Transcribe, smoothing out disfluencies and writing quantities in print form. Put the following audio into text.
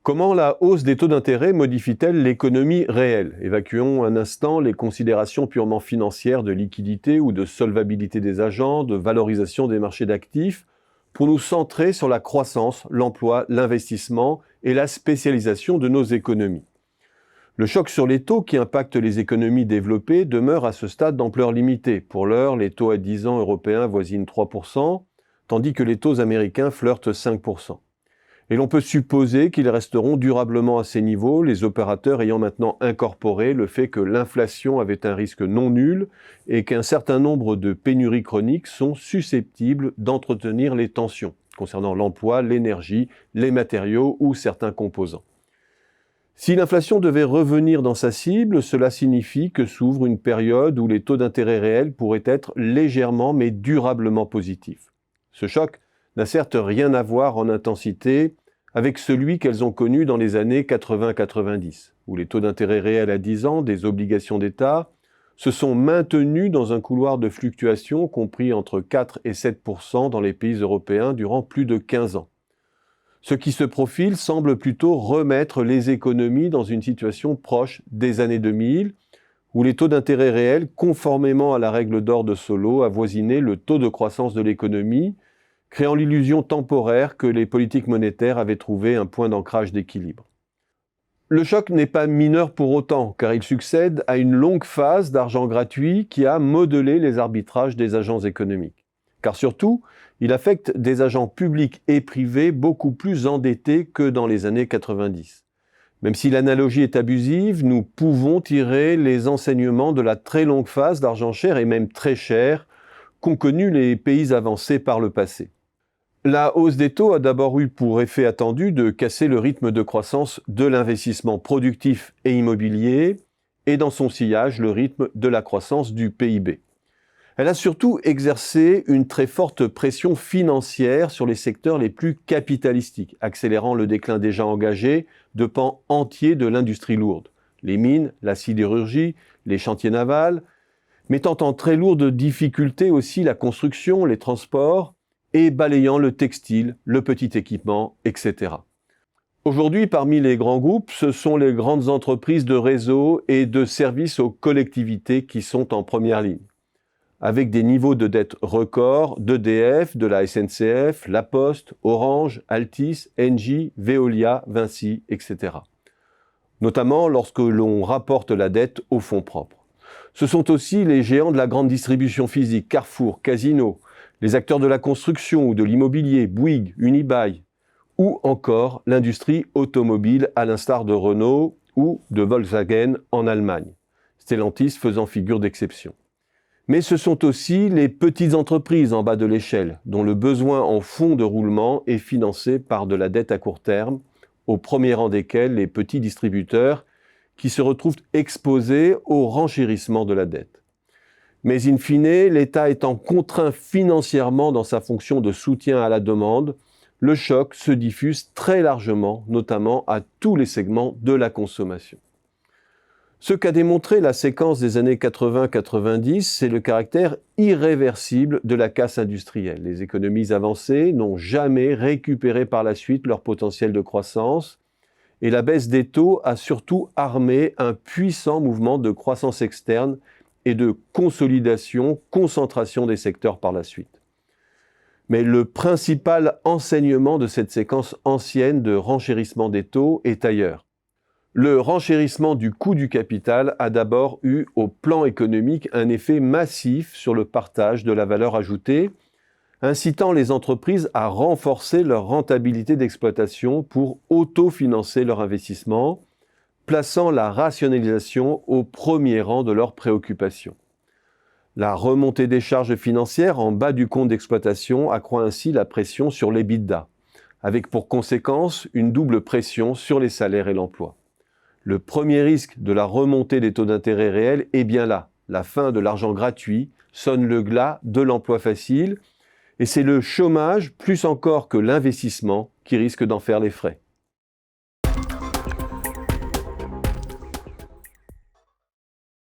Comment la hausse des taux d'intérêt modifie-t-elle l'économie réelle? Évacuons un instant les considérations purement financières de liquidité ou de solvabilité des agents, de valorisation des marchés d'actifs, pour nous centrer sur la croissance, l'emploi, l'investissement et la spécialisation de nos économies. Le choc sur les taux qui impacte les économies développées demeure à ce stade d'ampleur limitée. Pour l'heure, les taux à 10 ans européens voisinent 3%, tandis que les taux américains flirtent 5%. Et l'on peut supposer qu'ils resteront durablement à ces niveaux, les opérateurs ayant maintenant incorporé le fait que l'inflation avait un risque non nul et qu'un certain nombre de pénuries chroniques sont susceptibles d'entretenir les tensions concernant l'emploi, l'énergie, les matériaux ou certains composants. Si l'inflation devait revenir dans sa cible, cela signifie que s'ouvre une période où les taux d'intérêt réels pourraient être légèrement mais durablement positifs. Ce choc n'a certes rien à voir en intensité avec celui qu'elles ont connu dans les années 80-90, où les taux d'intérêt réels à 10 ans des obligations d'État se sont maintenus dans un couloir de fluctuation compris entre 4 et 7% dans les pays européens durant plus de 15 ans. Ce qui se profile semble plutôt remettre les économies dans une situation proche des années 2000, où les taux d'intérêt réels, conformément à la règle d'or de Solow, avoisinaient le taux de croissance de l'économie, créant l'illusion temporaire que les politiques monétaires avaient trouvé un point d'ancrage d'équilibre. Le choc n'est pas mineur pour autant, car il succède à une longue phase d'argent gratuit qui a modelé les arbitrages des agents économiques. Car surtout, il affecte des agents publics et privés beaucoup plus endettés que dans les années 90. Même si l'analogie est abusive, nous pouvons tirer les enseignements de la très longue phase d'argent cher et même très cher qu'ont connu les pays avancés par le passé. La hausse des taux a d'abord eu pour effet attendu de casser le rythme de croissance de l'investissement productif et immobilier et dans son sillage le rythme de la croissance du PIB. Elle a surtout exercé une très forte pression financière sur les secteurs les plus capitalistiques, accélérant le déclin déjà engagé de pans entiers de l'industrie lourde, les mines, la sidérurgie, les chantiers navals, mettant en très lourde difficulté aussi la construction, les transports, et balayant le textile, le petit équipement, etc. Aujourd'hui, parmi les grands groupes, ce sont les grandes entreprises de réseau et de services aux collectivités qui sont en première ligne, avec des niveaux de dette records d'EDF, de la SNCF, La Poste, Orange, Altis, Engie, Veolia, Vinci, etc. Notamment lorsque l'on rapporte la dette aux fonds propres. Ce sont aussi les géants de la grande distribution physique, Carrefour, Casino, les acteurs de la construction ou de l'immobilier, Bouygues, Unibail, ou encore l'industrie automobile à l'instar de Renault ou de Volkswagen en Allemagne, Stellantis faisant figure d'exception. Mais ce sont aussi les petites entreprises en bas de l'échelle, dont le besoin en fonds de roulement est financé par de la dette à court terme, au premier rang desquels les petits distributeurs qui se retrouvent exposés au renchérissement de la dette. Mais in fine, l'État étant contraint financièrement dans sa fonction de soutien à la demande, le choc se diffuse très largement, notamment à tous les segments de la consommation. Ce qu'a démontré la séquence des années 80-90, c'est le caractère irréversible de la casse industrielle. Les économies avancées n'ont jamais récupéré par la suite leur potentiel de croissance, et la baisse des taux a surtout armé un puissant mouvement de croissance externe et de consolidation, concentration des secteurs par la suite. Mais le principal enseignement de cette séquence ancienne de renchérissement des taux est ailleurs. Le renchérissement du coût du capital a d'abord eu au plan économique un effet massif sur le partage de la valeur ajoutée, incitant les entreprises à renforcer leur rentabilité d'exploitation pour autofinancer leur investissement, plaçant la rationalisation au premier rang de leurs préoccupations. La remontée des charges financières en bas du compte d'exploitation accroît ainsi la pression sur l'EBITDA, avec pour conséquence une double pression sur les salaires et l'emploi. Le premier risque de la remontée des taux d'intérêt réels est bien là. La fin de l'argent gratuit sonne le glas de l'emploi facile, et c'est le chômage, plus encore que l'investissement, qui risque d'en faire les frais.